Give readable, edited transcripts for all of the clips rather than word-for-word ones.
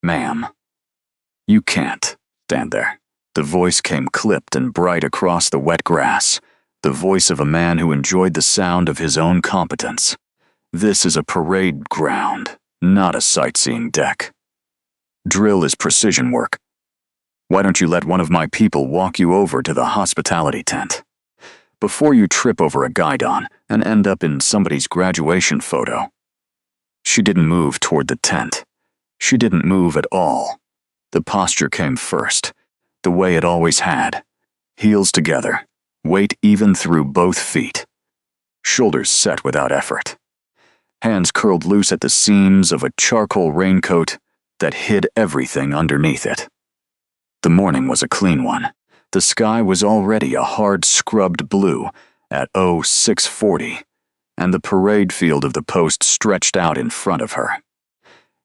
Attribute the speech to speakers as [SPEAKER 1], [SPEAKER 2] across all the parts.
[SPEAKER 1] Ma'am, you can't stand there. The voice came clipped and bright across the wet grass, the voice of a man who enjoyed the sound of his own competence. This is a parade ground, not a sightseeing deck. Drill is precision work. Why don't you let one of my people walk you over to the hospitality tent? Before you trip over a guidon and end up in somebody's graduation photo. She didn't move toward the tent. She didn't move at all. The posture came first, the way it always had. Heels together, weight even through both feet. Shoulders set without effort. Hands curled loose at the seams of a charcoal raincoat that hid everything underneath it. The morning was a clean one. The sky was already a hard scrubbed blue at 0640, and the parade field of the post stretched out in front of her.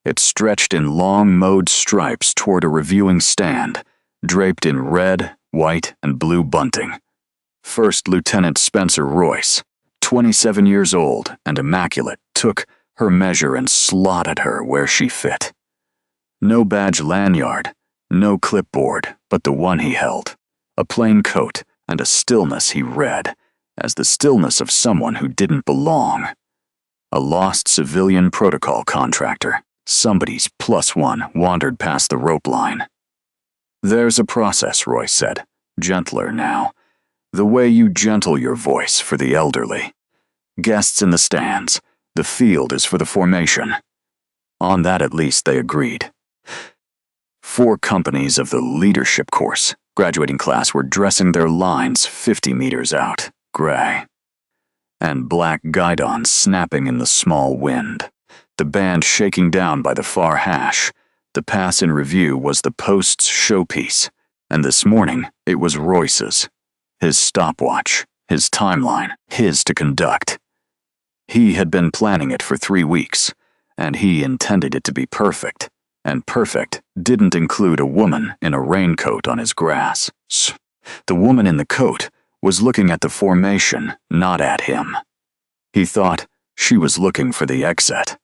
[SPEAKER 1] It stretched in long mowed stripes toward a reviewing stand, draped in red, white, and blue bunting. First Lieutenant Spencer Royce, 27 years old and immaculate, took her measure and slotted her where she fit. No badge lanyard, no clipboard, but the one he held, a plain coat and a stillness he read as the stillness of someone who didn't belong. A lost civilian protocol contractor, somebody's +1, wandered past the rope line. There's a process, Royce said, gentler now, the way you gentle your voice for the elderly. Guests in the stands, the field is for the formation. On that at least they agreed. 4 companies of the leadership course, graduating class, were dressing their lines 50 meters out, gray, and black guidons snapping in the small wind, the band shaking down by the far hash. The pass in review was the post's showpiece, and this morning it was Royce's, his stopwatch, his timeline, his to conduct. He had been planning it for 3 weeks, and he intended it to be perfect. And perfect didn't include a woman in a raincoat on his grass. The woman in the coat was looking at the formation, not at him. He thought she was looking for the exit.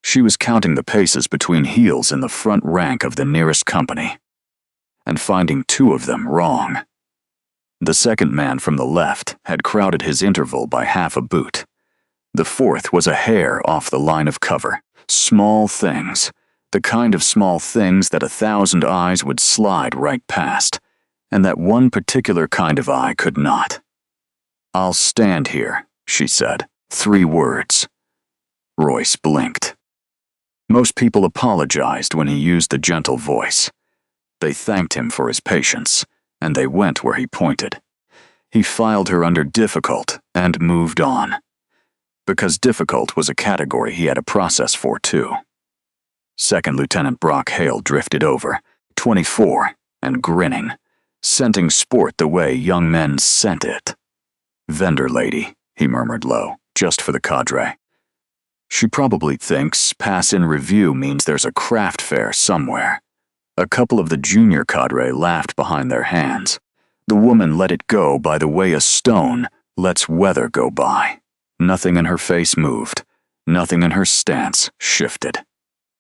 [SPEAKER 1] She was counting the paces between heels in the front rank of the nearest company, and finding 2 of them wrong. The second man from the left had crowded his interval by half a boot. The 4th was a hair off the line of cover. Small things, the kind of small things that 1,000 eyes would slide right past, and that one particular kind of eye could not. "I'll stand here," she said. 3 words. Royce blinked. Most people apologized when he used the gentle voice. They thanked him for his patience, and they went where he pointed. He filed her under difficult and moved on. Because difficult was a category he had a process for, too. Second Lieutenant Brock Hale drifted over, 24, and grinning, scenting sport the way young men scent it. "Vendor lady," he murmured low, just for the cadre. "She probably thinks pass in review means there's a craft fair somewhere." A couple of the junior cadre laughed behind their hands. The woman let it go by the way a stone lets weather go by. Nothing in her face moved. Nothing in her stance shifted.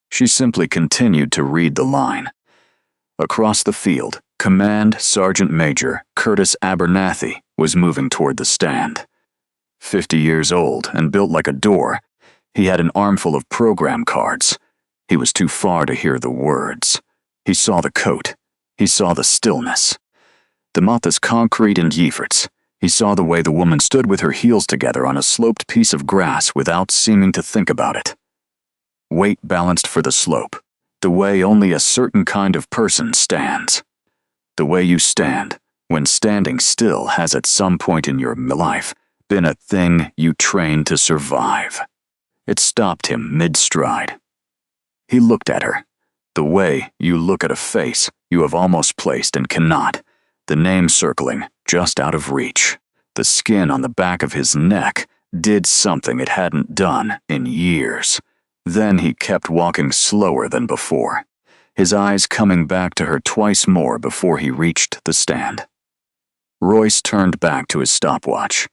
[SPEAKER 1] She simply continued to read the line. Across the field, Command Sergeant Major Curtis Abernathy was moving toward the stand. 50 years old and built like a door, he had an armful of program cards. He was too far to hear the words. He saw the coat. He saw the stillness. The Mothas concrete and Yeferts. He saw the way the woman stood with her heels together on a sloped piece of grass without seeming to think about it. Weight balanced for the slope, the way only a certain kind of person stands. The way you stand when standing still has at some point in your life been a thing you trained to survive. It stopped him mid-stride. He looked at her, the way you look at a face you have almost placed and cannot, the name circling just out of reach. The skin on the back of his neck did something it hadn't done in years. Then he kept walking slower than before, his eyes coming back to her twice more before he reached the stand. Royce turned back to his stopwatch,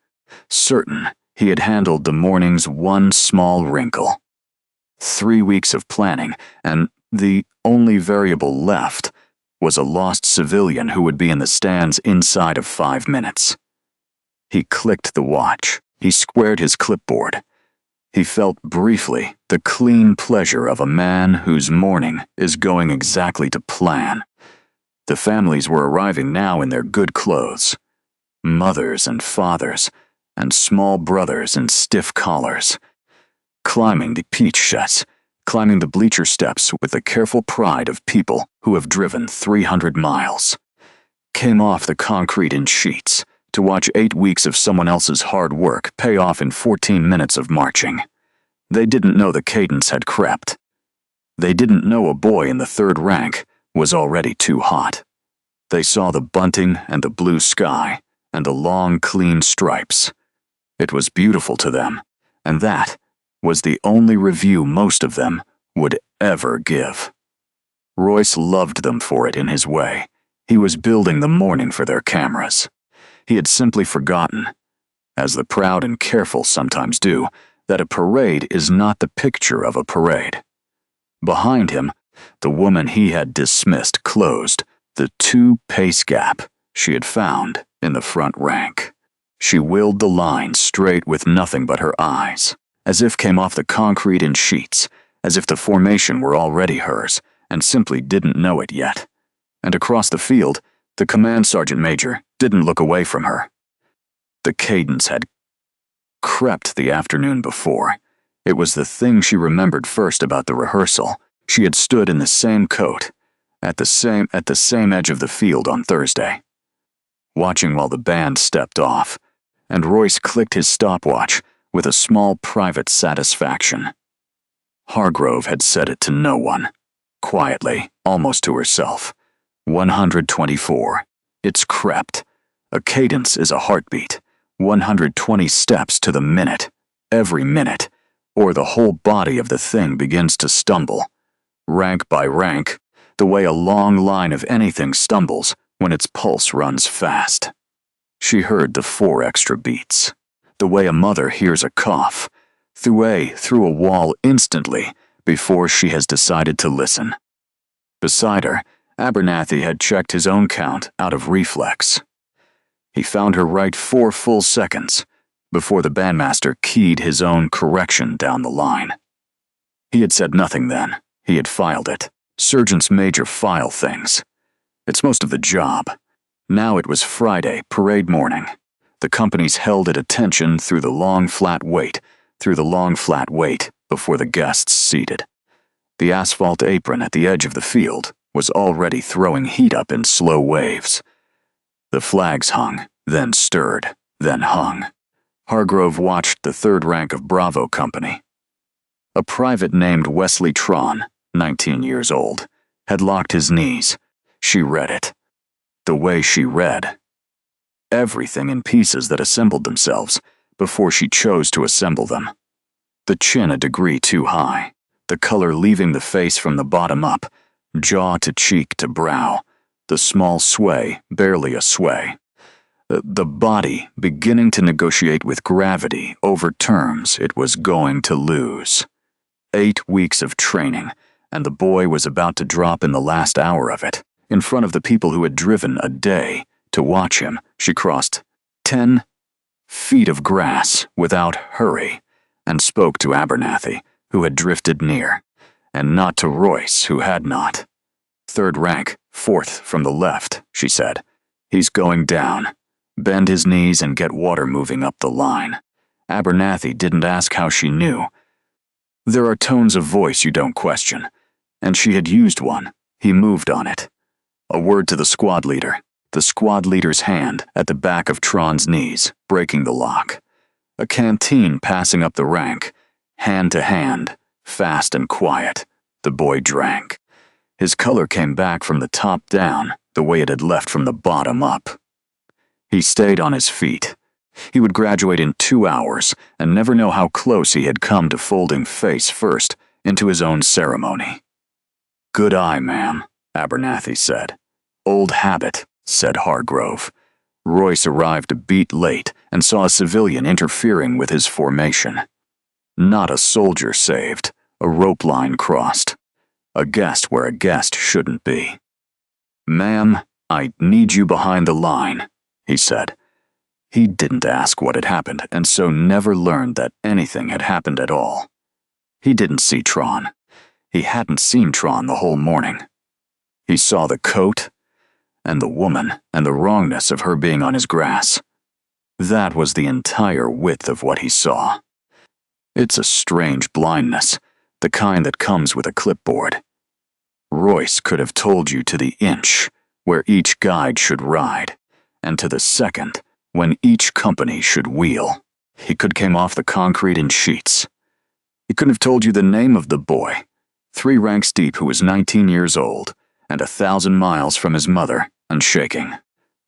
[SPEAKER 1] certain he had handled the morning's one small wrinkle. 3 weeks of planning, and the only variable left was a lost civilian who would be in the stands inside of 5 minutes. He clicked the watch. He squared his clipboard. He felt briefly the clean pleasure of a man whose morning is going exactly to plan. The families were arriving now in their good clothes. Mothers and fathers, and small brothers in stiff collars, climbing the peach sets, climbing the bleacher steps with the careful pride of people who have driven 300 miles, came off the concrete in sheets to watch 8 weeks of someone else's hard work pay off in 14 minutes of marching. They didn't know the cadence had crept. They didn't know a boy in the third rank was already too hot. They saw the bunting and the blue sky and the long, clean stripes. It was beautiful to them, and that was the only review most of them would ever give. Royce loved them for it in his way. He was building the morning for their cameras. He had simply forgotten, as the proud and careful sometimes do, that a parade is not the picture of a parade. Behind him, the woman he had dismissed closed the 2-pace gap she had found in the front rank. She willed the line straight with nothing but her eyes, as if came off the concrete in sheets, as if the formation were already hers and simply didn't know it yet. And across the field, the command sergeant major didn't look away from her. The cadence had crept the afternoon before. It was the thing she remembered first about the rehearsal. She had stood in the same coat, at the same edge of the field on Thursday, watching while the band stepped off, and Royce clicked his stopwatch with a small private satisfaction. Hargrove had said it to no one, quietly, almost to herself. 124. It's crept. A cadence is a heartbeat. 120 steps to the minute, every minute, or the whole body of the thing begins to stumble. Rank by rank, the way a long line of anything stumbles when its pulse runs fast. She heard the 4 extra beats, the way a mother hears a cough, through a wall instantly before she has decided to listen. Beside her, Abernathy had checked his own count out of reflex. He found her right 4 full seconds before the bandmaster keyed his own correction down the line. He had said nothing then. He had filed it. Sergeants major file things. It's most of the job. Now it was Friday, parade morning. The companies held at attention through the long flat wait before the guests seated. The asphalt apron at the edge of the field was already throwing heat up in slow waves. The flags hung, then stirred, then hung. Hargrove watched the third rank of Bravo Company. A private named Wesley Tron, 19 years old, had locked his knees. She read it. The way she read. Everything in pieces that assembled themselves before she chose to assemble them. The chin a degree too high, the color leaving the face from the bottom up, jaw to cheek to brow, the small sway barely a sway. The body beginning to negotiate with gravity over terms it was going to lose. 8 weeks of training, and the boy was about to drop in the last hour of it. In front of the people who had driven a day to watch him, she crossed 10 feet of grass without hurry and spoke to Abernathy, who had drifted near, and not to Royce, who had not. "Third rank, 4th from the left," she said. "He's going down. Bend his knees and get water moving up the line." Abernathy didn't ask how she knew. There are tones of voice you don't question, and she had used one. He moved on it. A word to the squad leader's hand at the back of Tron's knees, breaking the lock. A canteen passing up the rank, hand to hand, fast and quiet. The boy drank. His color came back from the top down, the way it had left from the bottom up. He stayed on his feet. He would graduate in 2 hours and never know how close he had come to folding face first into his own ceremony. "Good eye, ma'am," Abernathy said. "Old habit," said Hargrove. Royce arrived a beat late and saw a civilian interfering with his formation. Not a soldier saved. A rope line crossed. A guest where a guest shouldn't be. "Ma'am, I need you behind the line," he said. He didn't ask what had happened, and so never learned that anything had happened at all. He didn't see Tron. He hadn't seen Tron the whole morning. He saw the coat, and the woman, and the wrongness of her being on his grass. That was the entire width of what he saw. It's a strange blindness, the kind that comes with a clipboard. Royce could have told you to the inch where each guide should ride, and to the second when each company should wheel. He could came off the concrete in sheets. He couldn't have told you the name of the boy, 3 ranks deep, who was 19 years old, and 1,000 miles from his mother, and shaking.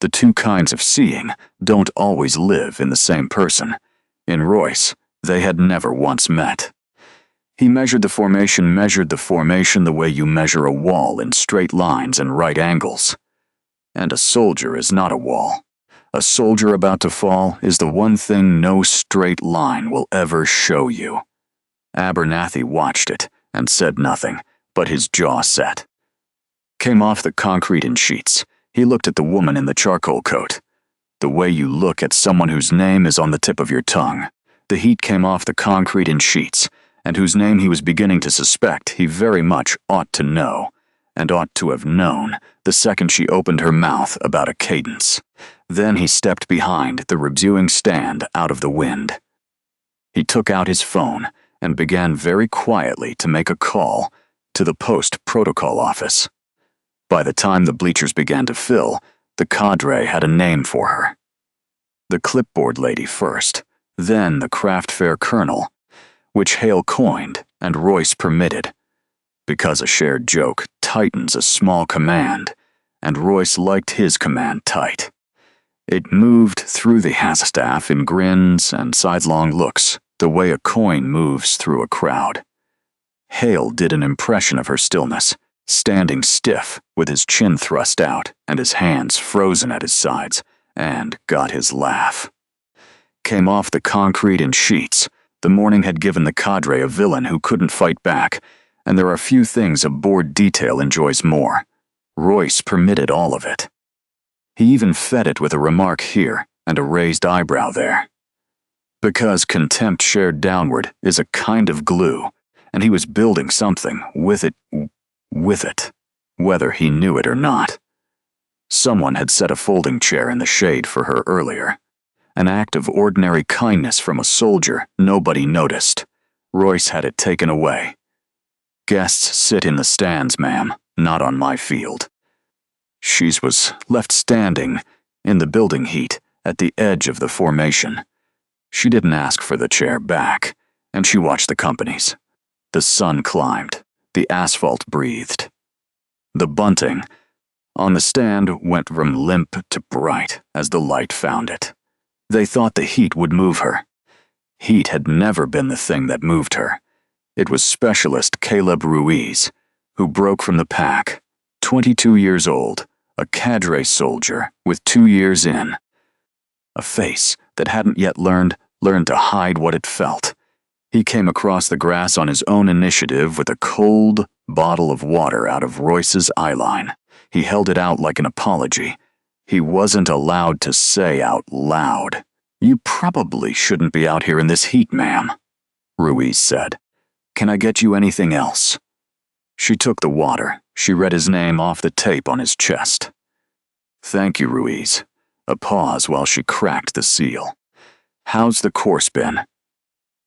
[SPEAKER 1] The two kinds of seeing don't always live in the same person. In Royce, they had never once met. He measured the formation the way you measure a wall in straight lines and right angles. And a soldier is not a wall. A soldier about to fall is the one thing no straight line will ever show you. Abernathy watched it and said nothing, but his jaw set. Came off the concrete in sheets. He looked at the woman in the charcoal coat. The way you look at someone whose name is on the tip of your tongue. The heat came off the concrete in sheets, and whose name he was beginning to suspect he very much ought to know, and ought to have known the second she opened her mouth about a Cadence. Then he stepped behind the reviewing stand out of the wind. He took out his phone and began very quietly to make a call to the post protocol office. By the time the bleachers began to fill, the Cadre had a name for her. The clipboard lady first, then the craft fair colonel, which Hale coined and Royce permitted, because a shared joke tightens a small command, and Royce liked his command tight. It moved through the staff in grins and sidelong looks, the way a coin moves through a crowd. Hale did an impression of her stillness, standing stiff with his chin thrust out and his hands frozen at his sides, and got his laugh. Came off the concrete in sheets. The morning had given the Cadre a villain who couldn't fight back, and there are few things a bored detail enjoys more. Royce permitted all of it. He even fed it with a remark here and a raised eyebrow there. Because contempt shared downward is a kind of glue, and he was building something with it, whether he knew it or not. Someone had set a folding chair in the shade for her earlier. An act of ordinary kindness from a soldier nobody noticed. Royce had it taken away. "Guests sit in the stands, ma'am, not on my field." She was left standing in the building heat at the edge of the formation. She didn't ask for the chair back, and she watched the companies. The sun climbed. The asphalt breathed. The bunting on the stand went from limp to bright as the light found it. They thought the heat would move her. Heat had never been the thing that moved her. It was specialist Caleb Ruiz, who broke from the pack, 22 years old, a Cadre soldier with 2 years in. A face that hadn't yet learned to hide what it felt. He came across the grass on his own initiative with a cold bottle of water out of Royce's eyeline. He held it out like an apology. He wasn't allowed to say out loud, "You probably shouldn't be out here in this heat, ma'am," Ruiz said. "Can I get you anything else?" She took the water. She read his name off the tape on his chest. "Thank you, Ruiz." A pause while she cracked the seal. "How's the course been?"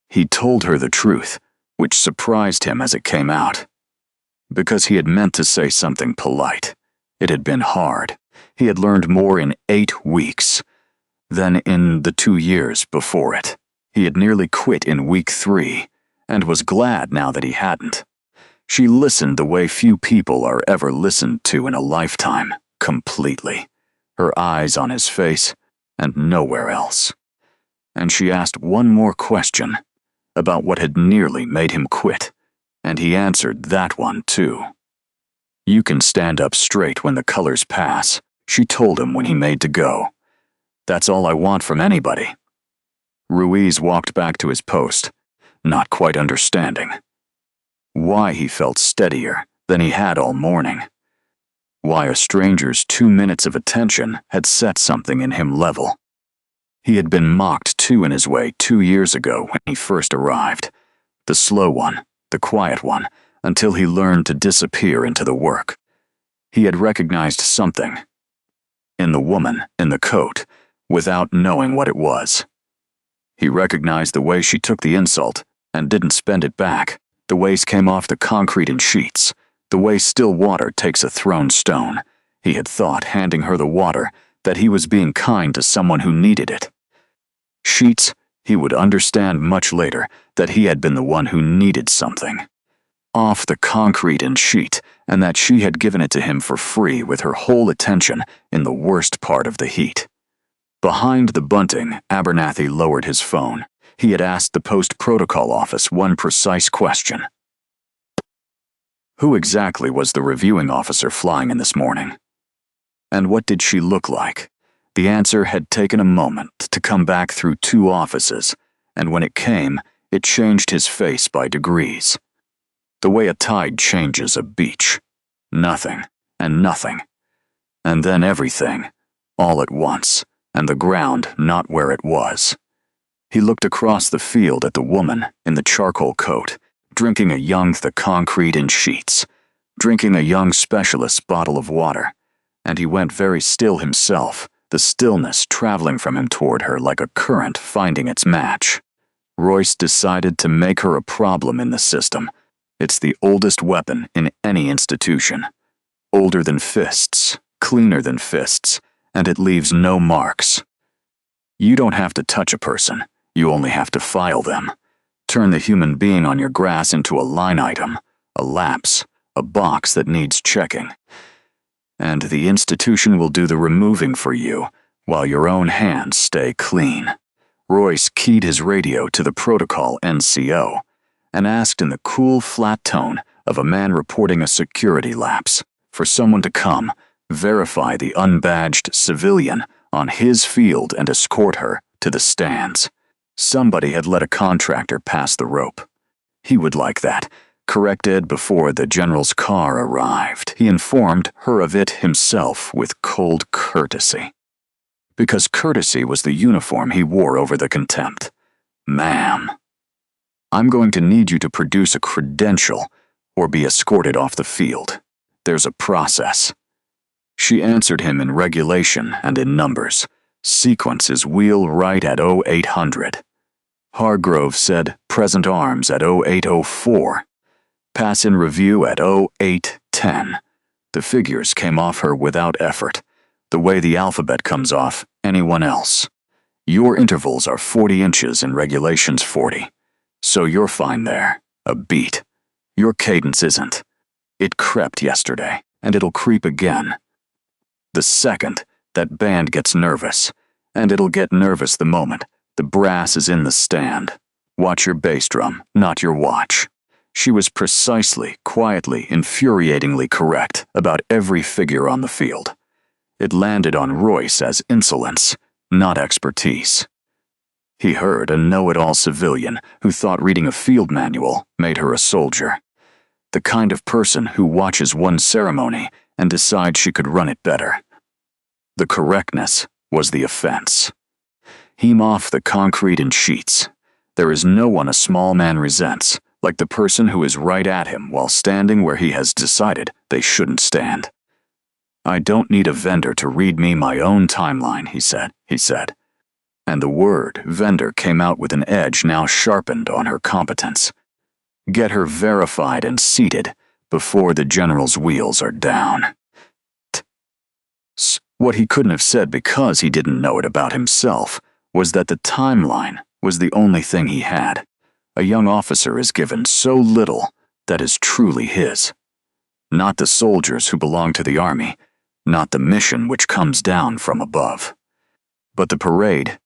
[SPEAKER 1] He told her the truth, which surprised him as it came out. Because he had meant to say something polite. It had been hard. He had learned more in 8 weeks than in the 2 years before it. He had nearly quit in week 3, and was glad now that he hadn't. She listened the way few people are ever listened to in a lifetime, completely. Her eyes on his face, and nowhere else. And she asked one more question, about what had nearly made him quit, and he answered that one too. "You can stand up straight when the colors pass," she told him when he made to go. "That's all I want from anybody." Ruiz walked back to his post, not quite understanding. Why he felt steadier than he had all morning. Why a stranger's 2 minutes of attention had set something in him level. He had been mocked too in his way 2 years ago when he first arrived. The slow one, the quiet one, until he learned to disappear into the work. He had recognized something in the woman in the coat without knowing what it was. He recognized the way she took the insult and didn't spend it back, the way it came off the concrete in sheets, the way still water takes a thrown stone. He had thought, handing her the water, that he was being kind to someone who needed it. Sheets, he would understand much later that he had been the one who needed something. Off the concrete and sheet, and that she had given it to him for free with her whole attention in the worst part of the heat. Behind the bunting, Abernathy lowered his phone. He had asked the post protocol office one precise question. Who exactly was the reviewing officer flying in this morning? And what did she look like? The answer had taken a moment to come back through 2 offices, and when it came, it changed his face by degrees. The way a tide changes a beach. Nothing, and nothing. And then everything, all at once, and the ground not where it was. He looked across the field at the woman in the charcoal coat, drinking a young the concrete in sheets, drinking a young specialist's bottle of water, and he went very still himself, the stillness traveling from him toward her like a current finding its match. Royce decided to make her a problem in the system. It's the oldest weapon in any institution. Older than fists, cleaner than fists, and it leaves no marks. You don't have to touch a person, you only have to file them. Turn the human being on your grass into a line item, a lapse, a box that needs checking. And the institution will do the removing for you, while your own hands stay clean. Royce keyed his radio to the protocol NCO, and asked in the cool, flat tone of a man reporting a security lapse for someone to come, verify the unbadged civilian on his field and escort her to the stands. Somebody had let a contractor pass the rope. He would like that, corrected before the general's car arrived. He informed her of it himself with cold courtesy. Because courtesy was the uniform he wore over the contempt. Ma'am, I'm going to need you to produce a credential or be escorted off the field. There's a process. She answered him in regulation and in numbers. Sequence is wheel right at 0800. Hargrove said present arms at 0804. Pass in review at 0810. The figures came off her without effort, the way the alphabet comes off anyone else. Your intervals are 40 inches and regulations 40. So you're fine there, a beat. Your cadence isn't. It crept yesterday, and it'll creep again. The second that band gets nervous, and it'll get nervous the moment the brass is in the stand. Watch your bass drum, not your watch. She was precisely, quietly, infuriatingly correct about every figure on the field. It landed on Royce as insolence, not expertise. He heard a know-it-all civilian who thought reading a field manual made her a soldier. The kind of person who watches one ceremony and decides she could run it better. The correctness was the offense. Heem off the concrete in sheets. There is no one a small man resents, like the person who is right at him while standing where he has decided they shouldn't stand. I don't need a vendor to read me my own timeline, he said. And the word vendor came out with an edge now sharpened on her competence. Get her verified and seated before the general's wheels are down. What he couldn't have said because he didn't know it about himself was that the timeline was the only thing he had. A young officer is given so little that is truly his. Not the soldiers who belong to the army, not the mission which comes down from above. But the parade.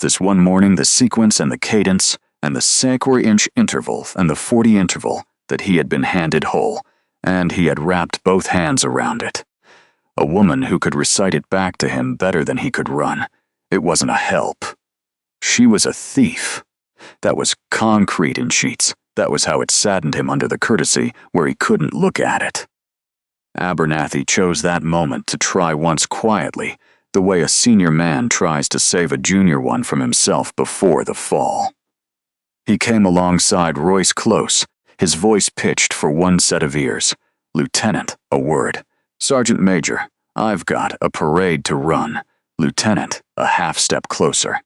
[SPEAKER 1] This one morning the sequence and the cadence and the 5-inch interval and the 40 interval that he had been handed whole, and he had wrapped both hands around it. A woman who could recite it back to him better than he could run. It wasn't a help. She was a thief. That was concrete in sheets. That was how it saddened him under the courtesy where he couldn't look at it. Abernathy chose that moment to try once quietly, the way a senior man tries to save a junior one from himself before the fall. He came alongside Royce close, his voice pitched for one set of ears. "Lieutenant, a word. Sergeant Major, I've got a parade to run." Lieutenant, a half-step closer.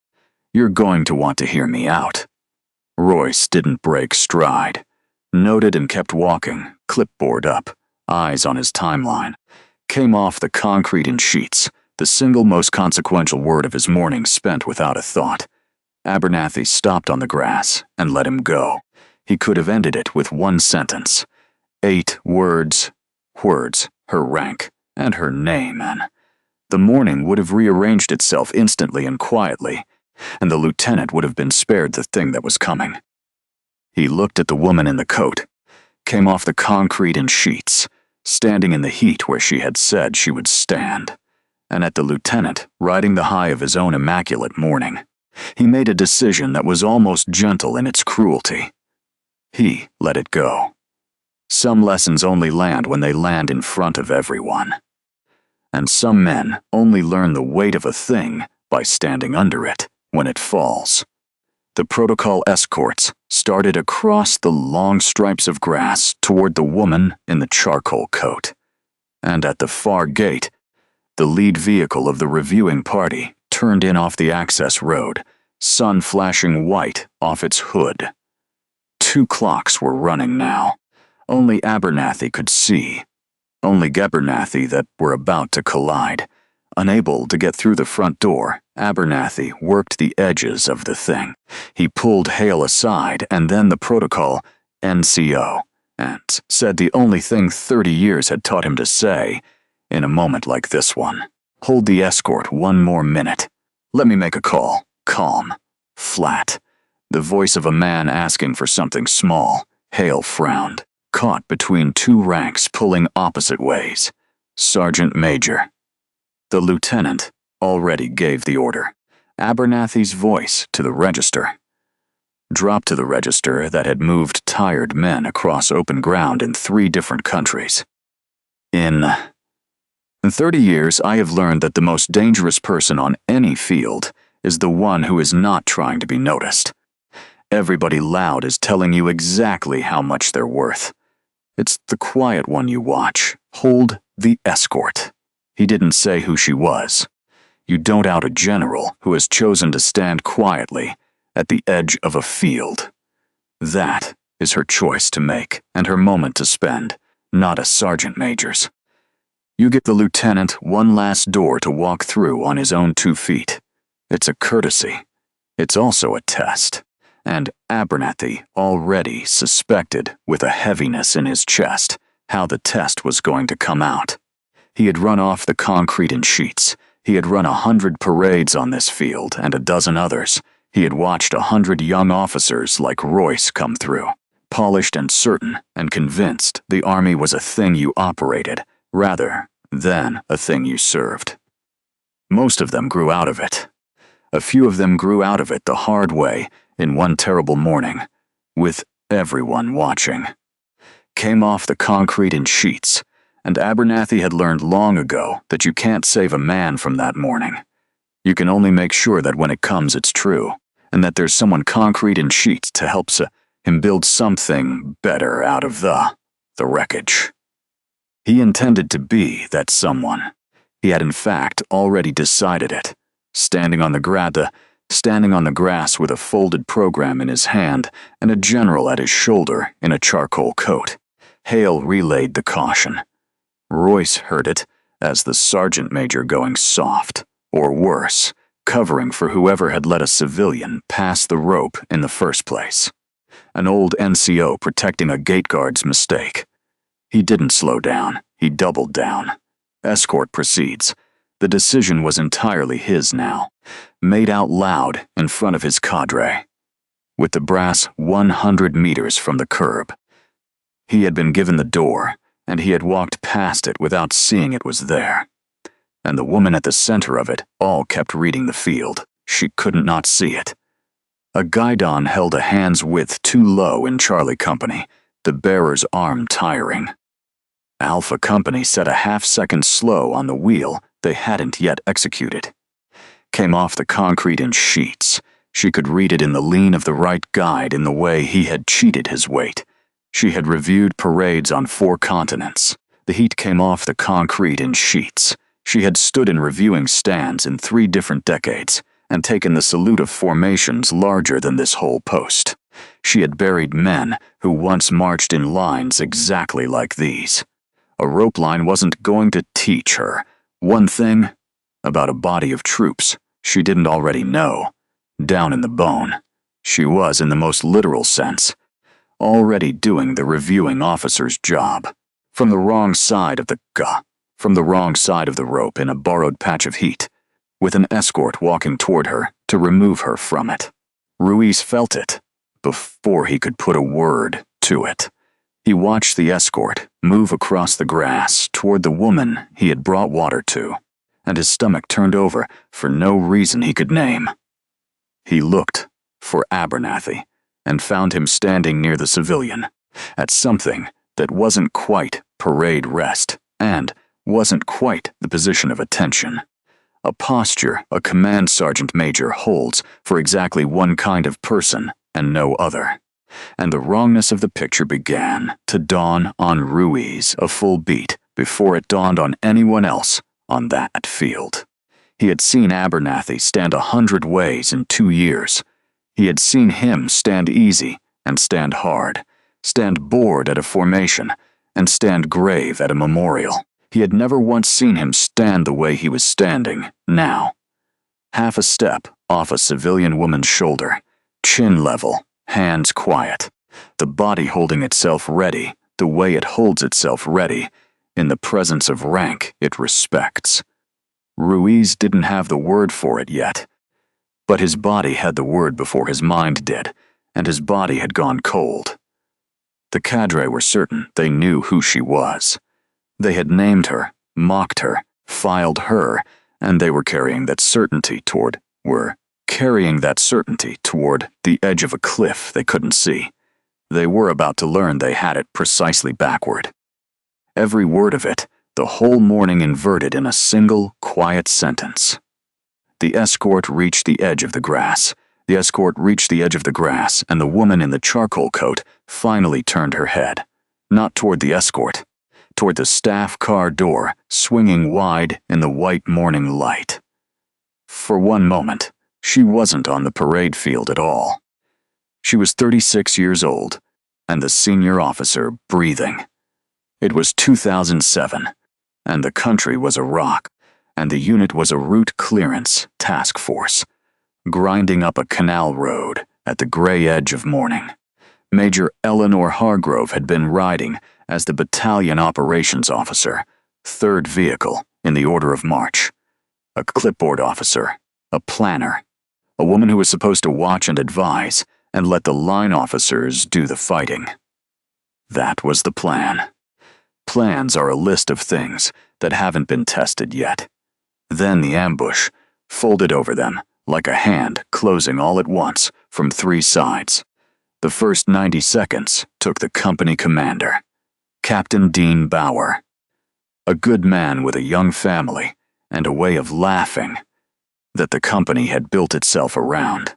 [SPEAKER 1] "You're going to want to hear me out." Royce didn't break stride. Noted and kept walking, clipboard up, eyes on his timeline. Came off the concrete in sheets, the single most consequential word of his morning spent without a thought. Abernathy stopped on the grass and let him go. He could have ended it with one sentence. 8 words, her rank, and her name, and the morning would have rearranged itself instantly and quietly, and the lieutenant would have been spared the thing that was coming. He looked at the woman in the coat, came off the concrete in sheets, standing in the heat where she had said she would stand, and at the lieutenant riding the high of his own immaculate morning. He made a decision that was almost gentle in its cruelty. He let it go. Some lessons only land when they land in front of everyone. And some men only learn the weight of a thing by standing under it when it falls. The protocol escorts started across the long stripes of grass toward the woman in the charcoal coat. And at the far gate, the lead vehicle of the reviewing party turned in off the access road, sun flashing white off its hood. 2 clocks were running now. Only Abernathy could see. Only Abernathy that were about to collide. Unable to get through the front door, Abernathy worked the edges of the thing. He pulled Hale aside and then the protocol NCO, and said the only thing 30 years had taught him to say in a moment like this one. "Hold the escort one more minute. Let me make a call." Calm. Flat. The voice of a man asking for something small. Hale frowned, caught between 2 ranks pulling opposite ways. "Sergeant Major." The lieutenant already gave the order. Abernathy's voice to the register. Dropped to the register that had moved tired men across open ground in 3 different countries. In 30 years, I have learned that the most dangerous person on any field is the one who is not trying to be noticed. Everybody loud is telling you exactly how much they're worth. It's the quiet one you watch. Hold the escort. He didn't say who she was. You don't out a general who has chosen to stand quietly at the edge of a field. That is her choice to make and her moment to spend, not a sergeant major's. You give the lieutenant one last door to walk through on his own 2 feet. It's a courtesy. It's also a test. And Abernathy already suspected, with a heaviness in his chest, how the test was going to come out. He had run off the concrete in sheets. He had run 100 parades on this field and a dozen others. He had watched 100 young officers like Royce come through, polished and certain and convinced the army was a thing you operated, rather than a thing you served. Most of them grew out of it. A few of them grew out of it the hard way in one terrible morning, with everyone watching. Came off the concrete in sheets, and Abernathy had learned long ago that you can't save a man from that morning. You can only make sure that when it comes it's true, and that there's someone concrete in sheets to help him build something better out of the wreckage. He intended to be that someone. He had in fact already decided it. Standing on the grass with a folded program in his hand and a general at his shoulder in a charcoal coat, Hale relayed the caution. Royce heard it as the sergeant major going soft, or worse, covering for whoever had let a civilian pass the rope in the first place. An old NCO protecting a gate guard's mistake. He didn't slow down, he doubled down. Escort proceeds. The decision was entirely his now, made out loud in front of his cadre. With the brass 100 meters from the curb. He had been given the door, and he had walked past it without seeing it was there. And the woman at the center of it all kept reading the field. She couldn't not see it. A guidon held a hand's width too low in Charlie Company, the bearer's arm tiring. Alpha Company set a half-second slow on the wheel they hadn't yet executed. Came off the concrete in sheets. She could read it in the lean of the right guide in the way he had cheated his weight. She had reviewed parades on 4 continents. The heat came off the concrete in sheets. She had stood in reviewing stands in 3 different decades and taken the salute of formations larger than this whole post. She had buried men who once marched in lines exactly like these. A rope line wasn't going to teach her one thing about a body of troops she didn't already know. Down in the bone, she was, in the most literal sense, already doing the reviewing officer's job. From the wrong side of the rope in a borrowed patch of heat, with an escort walking toward her to remove her from it. Ruiz felt it before he could put a word to it. He watched the escort move across the grass toward the woman he had brought water to, and his stomach turned over for no reason he could name. He looked for Abernathy and found him standing near the civilian, at something that wasn't quite parade rest and wasn't quite the position of attention. A posture a command sergeant major holds for exactly one kind of person and no other. And the wrongness of the picture began to dawn on Ruiz a full beat before it dawned on anyone else on that field. He had seen Abernathy stand 100 ways in 2 years. He had seen him stand easy and stand hard, stand bored at a formation, and stand grave at a memorial. He had never once seen him stand the way he was standing now. Half a step off a civilian woman's shoulder, chin level, hands quiet, the body holding itself ready the way it holds itself ready in the presence of rank it respects. Ruiz didn't have the word for it yet, but his body had the word before his mind did, and his body had gone cold. The Cadre were certain they knew who she was. They had named her, mocked her, filed her, and they were carrying that certainty toward the edge of a cliff they couldn't see. They were about to learn they had it precisely backward. Every word of it, the whole morning inverted in a single, quiet sentence. The escort reached the edge of the grass. The escort reached the edge of the grass, and the woman in the charcoal coat finally turned her head, not toward the escort, toward the staff car door swinging wide in the white morning light. For one moment, she wasn't on the parade field at all. She was 36 years old, and the senior officer breathing. It was 2007, and the country was a rock, and the unit was a route clearance task force, grinding up a canal road at the gray edge of morning. Major Eleanor Hargrove had been riding as the battalion operations officer, 3rd vehicle in the order of march, a clipboard officer, a planner, a woman who was supposed to watch and advise and let the line officers do the fighting. That was the plan. Plans are a list of things that haven't been tested yet. Then the ambush folded over them like a hand closing all at once from 3 sides. The first 90 seconds took the company commander, Captain Dean Bauer, a good man with a young family and a way of laughing that the company had built itself around,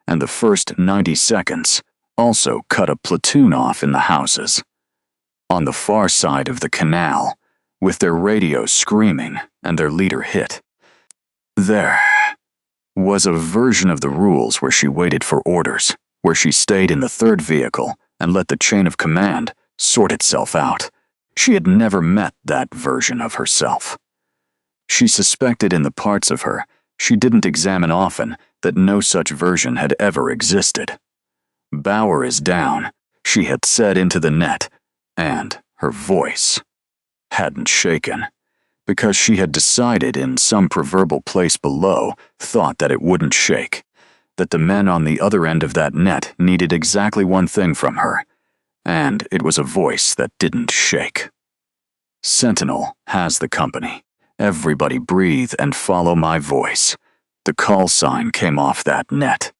[SPEAKER 1] and the first 90 seconds also cut a platoon off in the houses. On the far side of the canal, with their radios screaming and their leader hit, there was a version of the rules where she waited for orders, where she stayed in the 3rd vehicle and let the chain of command sort itself out. She had never met that version of herself. She suspected in the parts of her she didn't examine often that no such version had ever existed. Bauer is down, she had said into the net, and her voice hadn't shaken, because she had decided in some proverbial place below thought that it wouldn't shake, that the men on the other end of that net needed exactly one thing from her, and it was a voice that didn't shake. Sentinel has the company. Everybody breathe and follow my voice. The call sign came off that net.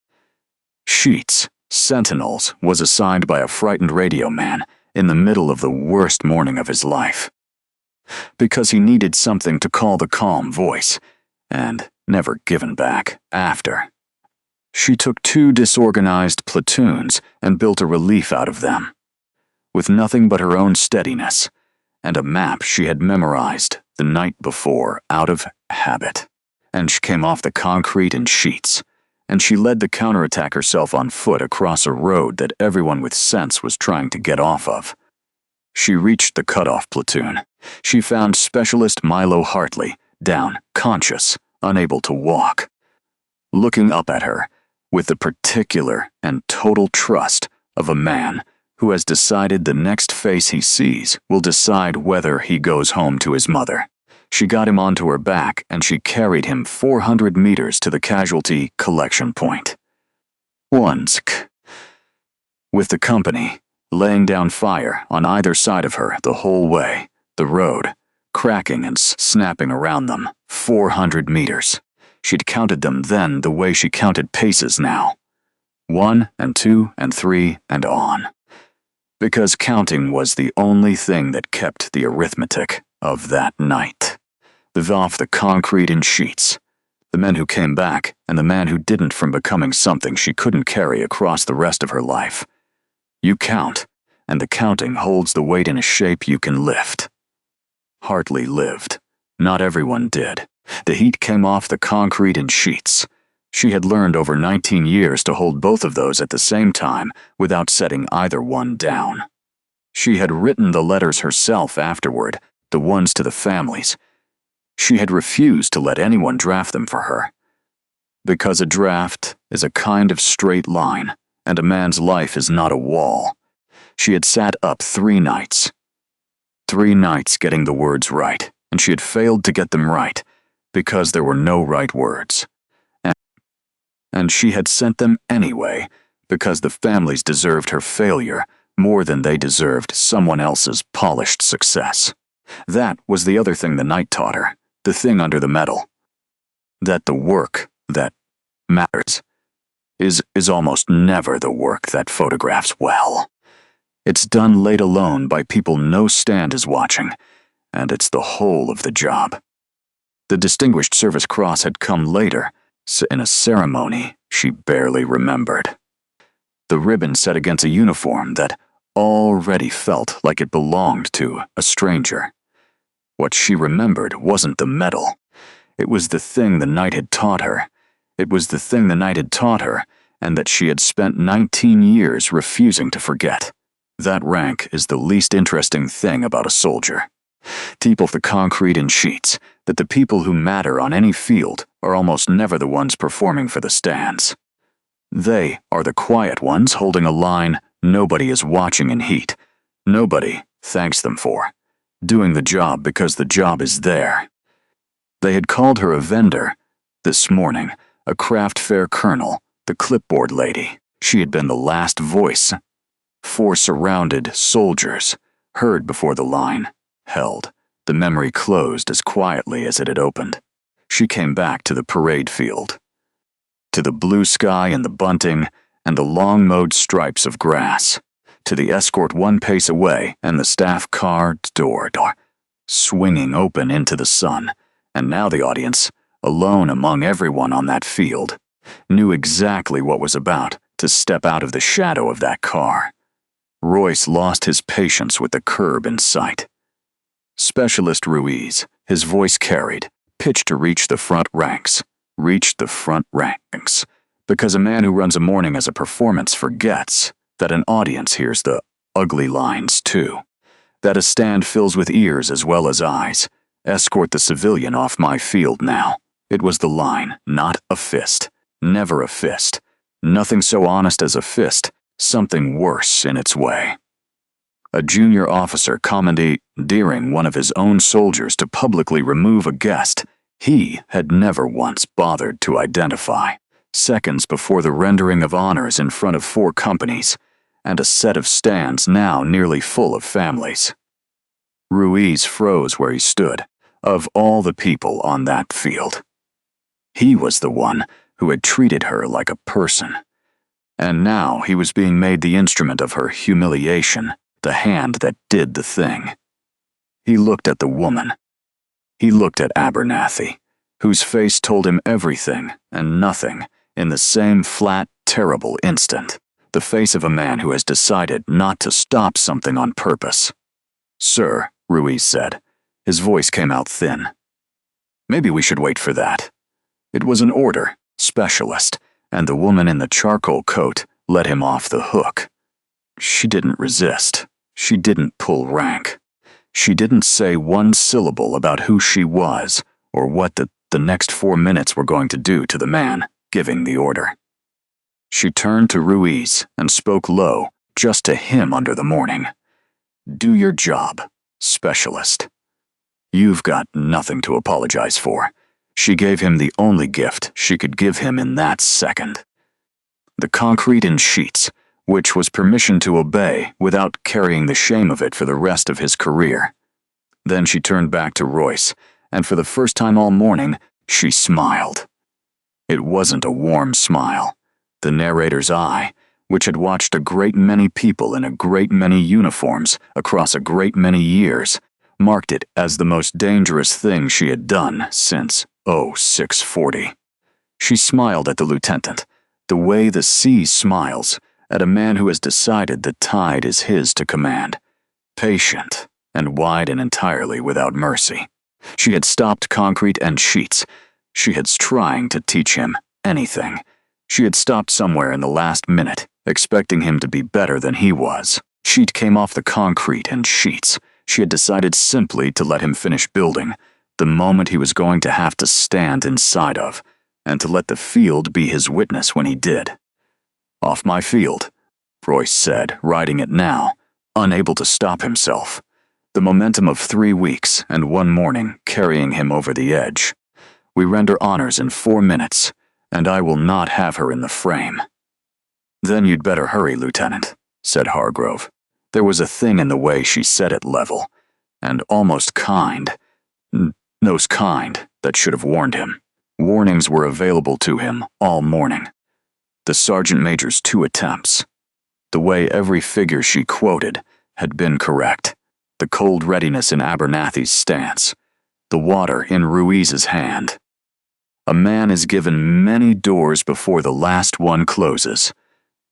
[SPEAKER 1] Sheets, Sentinels, was assigned by a frightened radio man in the middle of the worst morning of his life. Because he needed something to call the calm voice, and never given back after. She took 2 disorganized platoons and built a relief out of them. With nothing but her own steadiness, and a map she had memorized the night before out of habit. And she came off the concrete in sheets, and she led the counterattack herself on foot across a road that everyone with sense was trying to get off of. She reached the cutoff platoon. She found Specialist Milo Hartley, down, conscious, unable to walk. Looking up at her, with the particular and total trust of a man who has decided the next face he sees will decide whether he goes home to his mother. She got him onto her back and she carried him 400 meters to the casualty collection point. Onsk. With the company, laying down fire on either side of her the whole way, the road, cracking and snapping around them, 400 meters. She'd counted them then the way she counted paces now. 1 and 2 and 3 and on. Because counting was the only thing that kept the arithmetic of that night. Off the concrete in sheets. The men who came back and the man who didn't from becoming something she couldn't carry across the rest of her life. You count, and the counting holds the weight in a shape you can lift. Hartley lived. Not everyone did. The heat came off the concrete in sheets. She had learned over 19 years to hold both of those at the same time without setting either one down. She had written the letters herself afterward, the ones to the families. She had refused to let anyone draft them for her. Because a draft is a kind of straight line, and a man's life is not a wall. She had sat up 3 nights. 3 nights getting the words right, and she had failed to get them right, because there were no right words. And she had sent them anyway, because the families deserved her failure more than they deserved someone else's polished success. That was the other thing the night taught her, the thing under the medal. That the work that matters is almost never the work that photographs well. It's done laid alone by people no stand is watching, and it's the whole of the job. The Distinguished Service Cross had come later, in a ceremony she barely remembered. The ribbon set against a uniform that already felt like it belonged to a stranger. What she remembered wasn't the medal. It was the thing the night had taught her. It was the thing the night had taught her, and that she had spent 19 years refusing to forget. That rank is the least interesting thing about a soldier. Deep off the concrete in sheets, that the people who matter on any field are almost never the ones performing for the stands. They are the quiet ones holding a line nobody is watching in heat. Nobody thanks them for. Doing the job because the job is there. They had called her a vendor. This morning, a craft fair colonel, the clipboard lady. She had been the last voice. 4 surrounded soldiers, heard before the line, held. The memory closed as quietly as it had opened. She came back to the parade field. To the blue sky and the bunting and the long mowed stripes of grass. To the escort 1 pace away and the staff car door, swinging open into the sun. And now the audience, alone among everyone on that field, knew exactly what was about to step out of the shadow of that car. Royce lost his patience with the curb in sight. Specialist Ruiz, his voice carried, pitched to reach the front ranks. Reached the front ranks. Because a man who runs a morning as a performance forgets that an audience hears the ugly lines too. That a stand fills with ears as well as eyes. Escort the civilian off my field now. It was the line, not a fist. Never a fist. Nothing so honest as a fist. Something worse in its way. A junior officer commandeering one of his own soldiers to publicly remove a guest he had never once bothered to identify. Seconds before the rendering of honors in front of 4 companies, and a set of stands now nearly full of families. Ruiz froze where he stood, of all the people on that field. He was the one who had treated her like a person. And now he was being made the instrument of her humiliation, the hand that did the thing. He looked at the woman. He looked at Abernathy, whose face told him everything and nothing in the same flat, terrible instant. The face of a man who has decided not to stop something on purpose. "Sir," Ruiz said. His voice came out thin. "Maybe we should wait for that." It was an order, specialist, and the woman in the charcoal coat let him off the hook. She didn't resist. She didn't pull rank. She didn't say one syllable about who she was or what the next 4 minutes were going to do to the man giving the order. She turned to Ruiz and spoke low, just to him under the morning. "Do your job, specialist. You've got nothing to apologize for." She gave him the only gift she could give him in that second. The concrete in sheets, which was permission to obey without carrying the shame of it for the rest of his career. Then she turned back to Royce, and for the first time all morning, she smiled. It wasn't a warm smile. The narrator's eye, which had watched a great many people in a great many uniforms across a great many years, marked it as the most dangerous thing she had done since 0640. She smiled at the lieutenant, the way the sea smiles at a man who has decided the tide is his to command, patient and wide and entirely without mercy. She had stopped concrete and sheets. She had trying to teach him anything. She had stopped somewhere in the last minute, expecting him to be better than he was. Sheet came off the concrete and sheets. She had decided simply to let him finish building, the moment he was going to have to stand inside of, and to let the field be his witness when he did. "Off my field," Royce said, riding it now, unable to stop himself. The momentum of 3 weeks and 1 morning carrying him over the edge. "We render honors in 4 minutes, and I will not have her in the frame." "Then you'd better hurry, Lieutenant," said Hargrove. There was a thing in the way she said it level, and almost kind, nose kind, that should have warned him. Warnings were available to him all morning. The sergeant major's 2 attempts. The way every figure she quoted had been correct. The cold readiness in Abernathy's stance. The water in Ruiz's hand. A man is given many doors before the last one closes,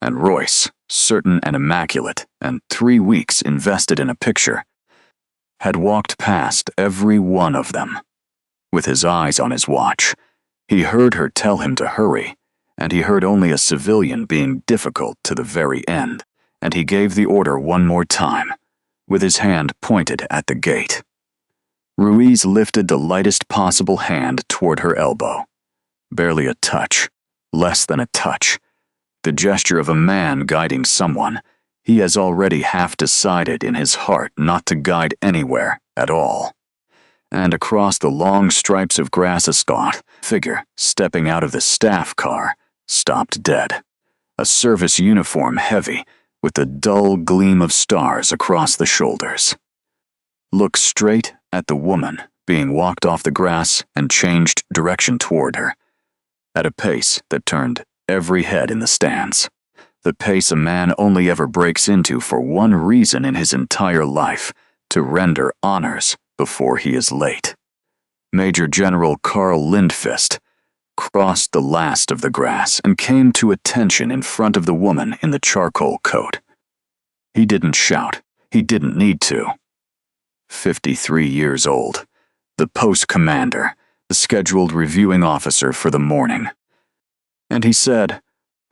[SPEAKER 1] and Royce, certain and immaculate, and 3 weeks invested in a picture, had walked past every one of them. With his eyes on his watch, he heard her tell him to hurry, and he heard only a civilian being difficult to the very end, and he gave the order one more time, with his hand pointed at the gate. Ruiz lifted the lightest possible hand toward her elbow. Barely a touch, less than a touch. The gesture of a man guiding someone he has already half decided in his heart not to guide anywhere at all. And across the long stripes of grass a squat figure stepping out of the staff car stopped dead. A service uniform heavy with the dull gleam of stars across the shoulders. Looked straight at the woman being walked off the grass and changed direction toward her, at a pace that turned every head in the stands. The pace a man only ever breaks into for one reason in his entire life, to render honors before he is late. Major General Carl Lindfist crossed the last of the grass and came to attention in front of the woman in the charcoal coat. He didn't shout. He didn't need to. 53 years old, the post commander, the scheduled reviewing officer for the morning. And he said,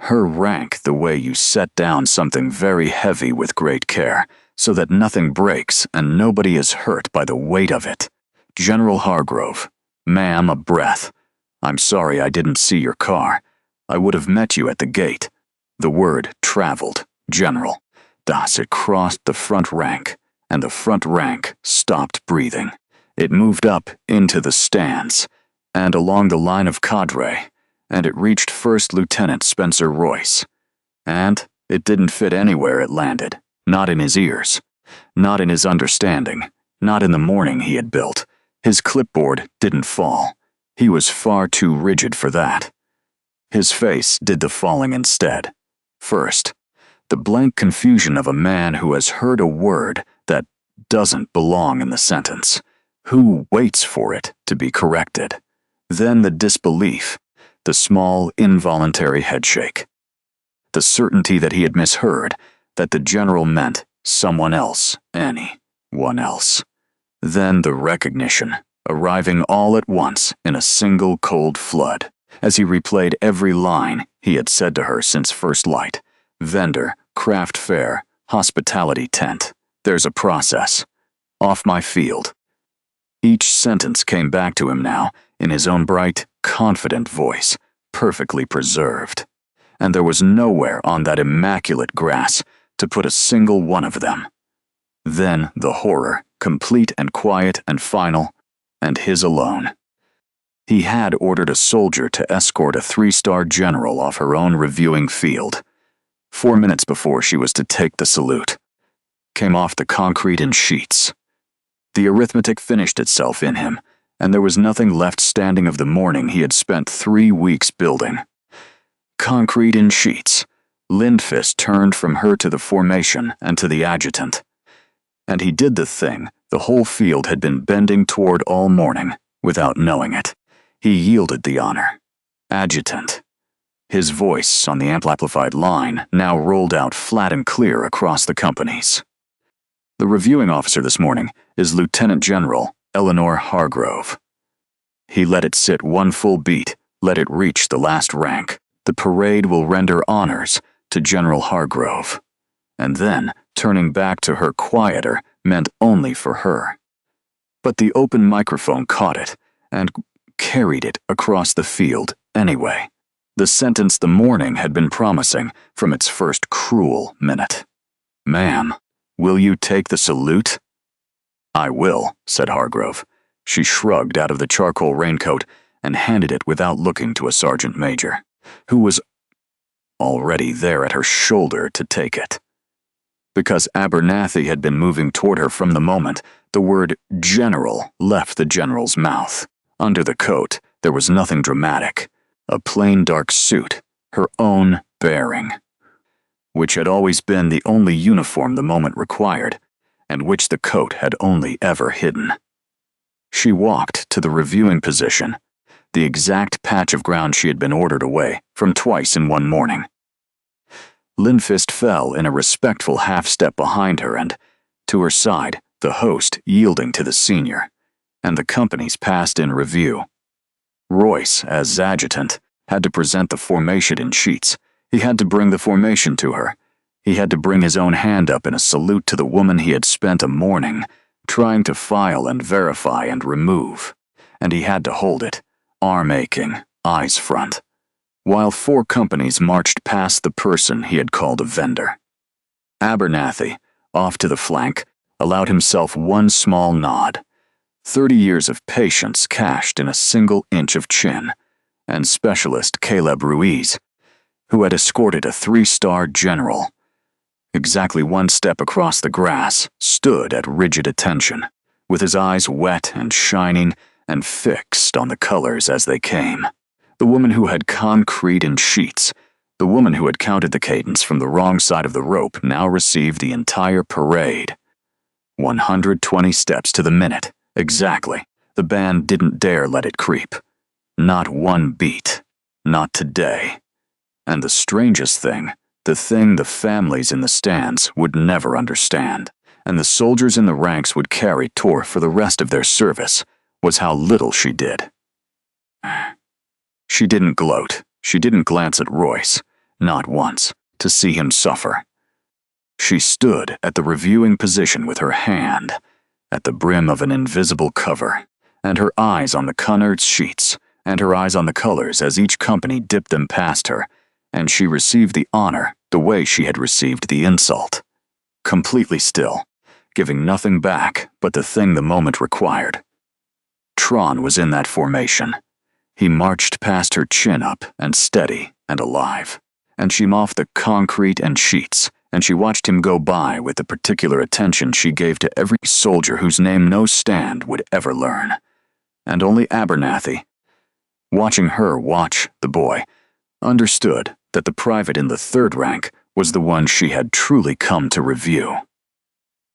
[SPEAKER 1] "Her rank the way you set down something very heavy with great care, so that nothing breaks and nobody is hurt by the weight of it. General Hargrove, ma'am, a breath. I'm sorry I didn't see your car. I would have met you at the gate." The word traveled, General. Thus it crossed the front rank, and the front rank stopped breathing. It moved up into the stands, and along the line of Cadre, and it reached First Lieutenant Spencer Royce. And it didn't fit anywhere it landed, not in his ears, not in his understanding, not in the morning he had built. His clipboard didn't fall. He was far too rigid for that. His face did the falling instead. First, the blank confusion of a man who has heard a word that doesn't belong in the sentence, who waits for it to be corrected. Then the disbelief, the small, involuntary headshake. The certainty that he had misheard, that the general meant someone else, anyone else. Then the recognition, arriving all at once in a single cold flood, as he replayed every line he had said to her since first light. Vendor, craft fair, hospitality tent. There's a process. Off my field. Each sentence came back to him now, in his own bright, confident voice, perfectly preserved. And there was nowhere on that immaculate grass to put a single one of them. Then the horror, complete and quiet and final, and his alone. He had ordered a soldier to escort a 3-star general off her own reviewing field. 4 minutes before she was to take the salute. Came off the concrete in sheets. The arithmetic finished itself in him, and there was nothing left standing of the morning he had spent 3 weeks building. Concrete in sheets. Lindfist turned from her to the formation and to the adjutant. And he did the thing the whole field had been bending toward all morning, without knowing it. He yielded the honor. Adjutant. His voice on the amplified line now rolled out flat and clear across the companies. The reviewing officer this morning is Lieutenant General Eleanor Hargrove. He let it sit 1 full beat, let it reach the last rank. The parade will render honors to General Hargrove. And then, turning back to her quieter, meant only for her. But the open microphone caught it and carried it across the field anyway. The sentence the morning had been promising from its first cruel minute. "Ma'am, will you take the salute?" "I will," said Hargrove. She shrugged out of the charcoal raincoat and handed it without looking to a sergeant major, who was already there at her shoulder to take it. Because Abernathy had been moving toward her from the moment the word general left the general's mouth. Under the coat, there was nothing dramatic. A plain dark suit, her own bearing, which had always been the only uniform the moment required, and which the coat had only ever hidden. She walked to the reviewing position, the exact patch of ground she had been ordered away from twice in one morning. Lindfist fell in a respectful half-step behind her and, to her side, the host yielding to the senior, and the companies passed in review. Royce, as adjutant, had to present the formation in sheets. He had to bring the formation to her. He had to bring his own hand up in a salute to the woman he had spent a morning trying to file and verify and remove, and he had to hold it, arm aching, eyes front, while 4 companies marched past the person he had called a vendor. Abernathy, off to the flank, allowed himself one small nod. 30 years of patience cached in a single inch of chin, and specialist Caleb Ruiz, who had escorted a 3-star general, exactly 1 step across the grass, stood at rigid attention, with his eyes wet and shining and fixed on the colors as they came. The woman who had concrete in sheets, the woman who had counted the cadence from the wrong side of the rope, now received the entire parade. 120 steps to the minute, exactly. The band didn't dare let it creep. Not 1 beat. Not today. And the strangest thing, the thing the families in the stands would never understand, and the soldiers in the ranks would carry toward for the rest of their service, was how little she did. She didn't gloat. She didn't glance at Royce, not once, to see him suffer. She stood at the reviewing position with her hand at the brim of an invisible cover, and her eyes on the Cunard's sheets, and her eyes on the colors as each company dipped them past her, and she received the honor the way she had received the insult. Completely still, giving nothing back but the thing the moment required. Tron was in that formation. He marched past her chin up and steady and alive, and she mouthed the concrete and sheets, and she watched him go by with the particular attention she gave to every soldier whose name no stand would ever learn. And only Abernathy, watching her watch the boy, understood that the private in the third rank was the one she had truly come to review.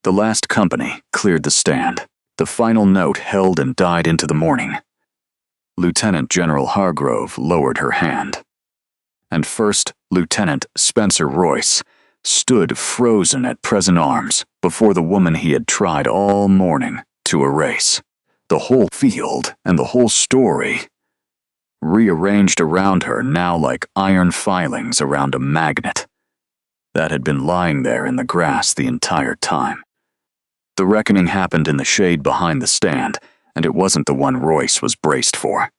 [SPEAKER 1] The last company cleared the stand. The final note held and died into the morning. Lieutenant General Hargrove lowered her hand. And First Lieutenant Spencer Royce stood frozen at present arms before the woman he had tried all morning to erase. The whole field and the whole story rearranged around her now like iron filings around a magnet that had been lying there in the grass the entire time. The reckoning happened in the shade behind the stand, and it wasn't the one Royce was braced for.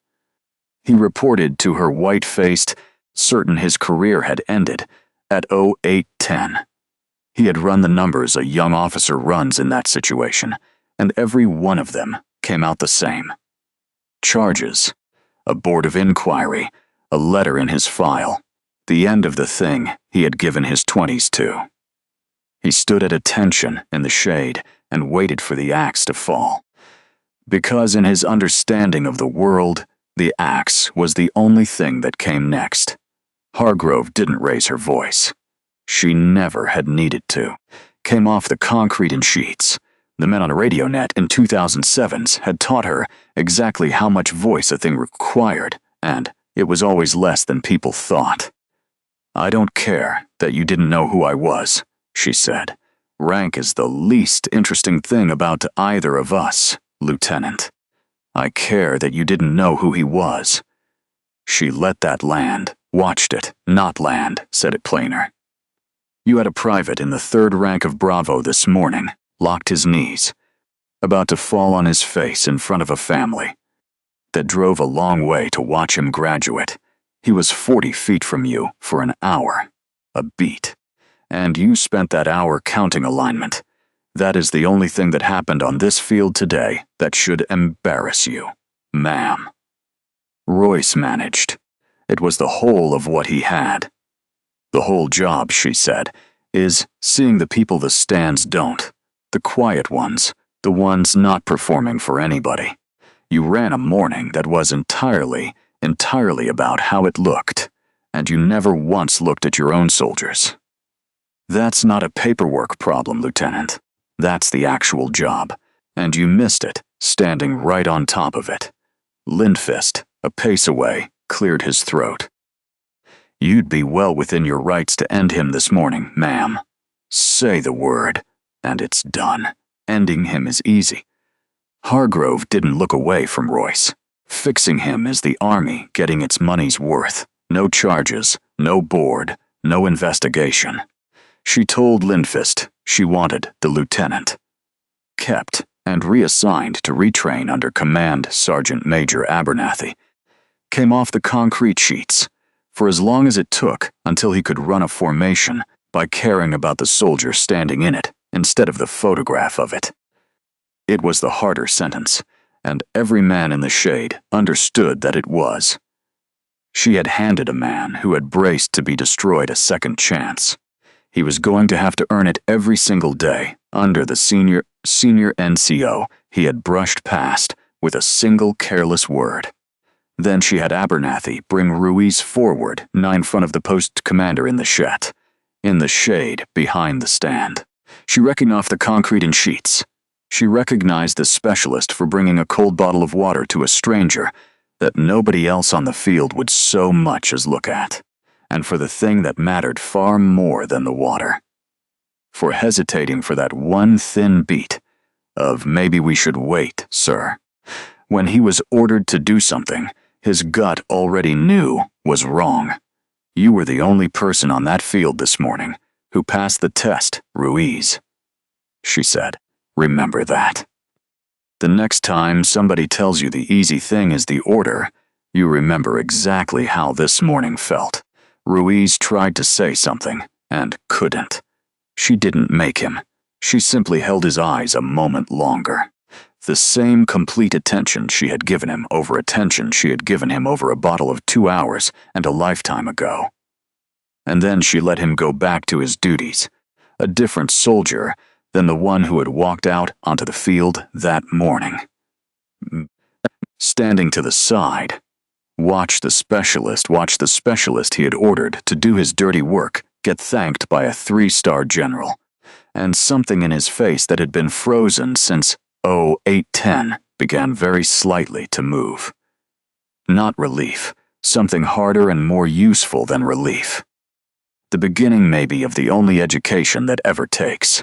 [SPEAKER 1] He reported to her white-faced, certain his career had ended, at 0810. He had run the numbers a young officer runs in that situation, and every one of them came out the same. Charges, a board of inquiry, a letter in his file, the end of the thing he had given his 20s to. He stood at attention in the shade and waited for the axe to fall. Because in his understanding of the world, the axe was the only thing that came next. Hargrove didn't raise her voice. She never had needed to. Came off the concrete in sheets. The men on RadioNet in 2007s had taught her exactly how much voice a thing required, and it was always less than people thought. "I don't care that you didn't know who I was," she said. "Rank is the least interesting thing about either of us, Lieutenant. I care that you didn't know who he was." She let that land, watched it, not land, said it plainer. "You had a private in the third rank of Bravo this morning, locked his knees, about to fall on his face in front of a family that drove a long way to watch him graduate. He was 40 feet from you for an hour, a beat, and you spent that hour counting alignment. That is the only thing that happened on this field today that should embarrass you, ma'am." Royce managed. It was the whole of what he had. The whole job, she said, is seeing the people the stands don't. The quiet ones, the ones not performing for anybody. You ran a morning that was entirely about how it looked, and you never once looked at your own soldiers. That's not a paperwork problem, Lieutenant. That's the actual job, and you missed it, standing right on top of it. Lindfist, a pace away, cleared his throat. "You'd be well within your rights to end him this morning, ma'am. Say the word, and it's done. Ending him is easy." Hargrove didn't look away from Royce. Fixing him is the Army getting its money's worth. No charges, no board, no investigation. She told Lindfist she wanted the lieutenant. Kept and reassigned to retrain under Command Sergeant Major Abernathy. Came off the concrete sheets for as long as it took until he could run a formation by caring about the soldier standing in it instead of the photograph of it. It was the harder sentence, and every man in the shade understood that it was. She had handed a man who had braced to be destroyed a second chance. He was going to have to earn it every single day under the senior NCO he had brushed past with a single careless word. Then she had Abernathy bring Ruiz forward, 9 front of the post commander in the shed, in the shade behind the stand. She recognized the concrete in sheets. She recognized the specialist for bringing a cold bottle of water to a stranger that nobody else on the field would so much as look at, and for the thing that mattered far more than the water. For hesitating for that one thin beat of "maybe we should wait, sir," when he was ordered to do something his gut already knew was wrong. "You were the only person on that field this morning who passed the test, Ruiz," she said. "Remember that. The next time somebody tells you the easy thing is the order, you remember exactly how this morning felt." Ruiz tried to say something and couldn't. She didn't make him. She simply held his eyes a moment longer. The same complete attention she had given him over attention she had given him over a bottle of 2 hours and a lifetime ago. And then she let him go back to his duties, a different soldier than the one who had walked out onto the field that morning. Standing to the side, Watch the specialist he had ordered to do his dirty work get thanked by a 3-star general. And something in his face that had been frozen since 0810 began very slightly to move. Not relief, something harder and more useful than relief. The beginning, maybe, of the only education that ever takes.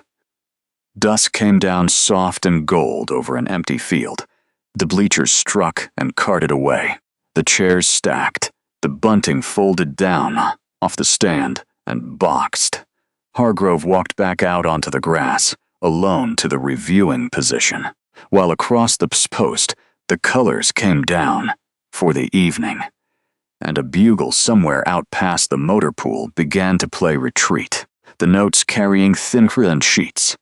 [SPEAKER 1] Dusk came down soft and gold over an empty field. The bleachers struck and carted away. The chairs stacked, the bunting folded down off the stand and boxed. Hargrove walked back out onto the grass, alone to the reviewing position, while across the post the colors came down for the evening, and a bugle somewhere out past the motor pool began to play retreat, the notes carrying thin sheets,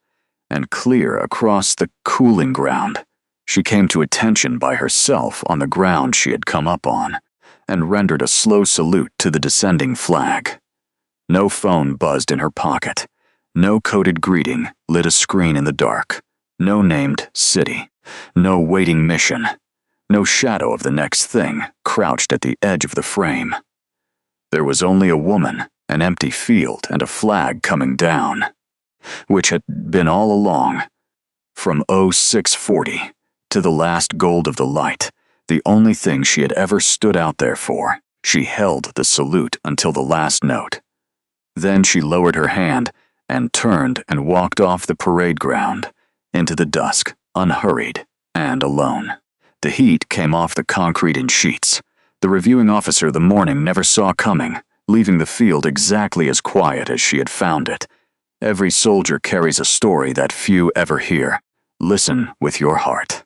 [SPEAKER 1] and clear across the cooling ground. She came to attention by herself on the ground she had come up on, and rendered a slow salute to the descending flag. No phone buzzed in her pocket. No coded greeting lit a screen in the dark. No named city. No waiting mission. No shadow of the next thing crouched at the edge of the frame. There was only a woman, an empty field, and a flag coming down, which had been all along. From 0640 to the last gold of the light, the only thing she had ever stood out there for. She held the salute until the last note. Then she lowered her hand and turned and walked off the parade ground into the dusk, unhurried and alone. The heat came off the concrete in sheets. The reviewing officer the morning never saw coming, leaving the field exactly as quiet as she had found it. Every soldier carries a story that few ever hear. Listen with your heart.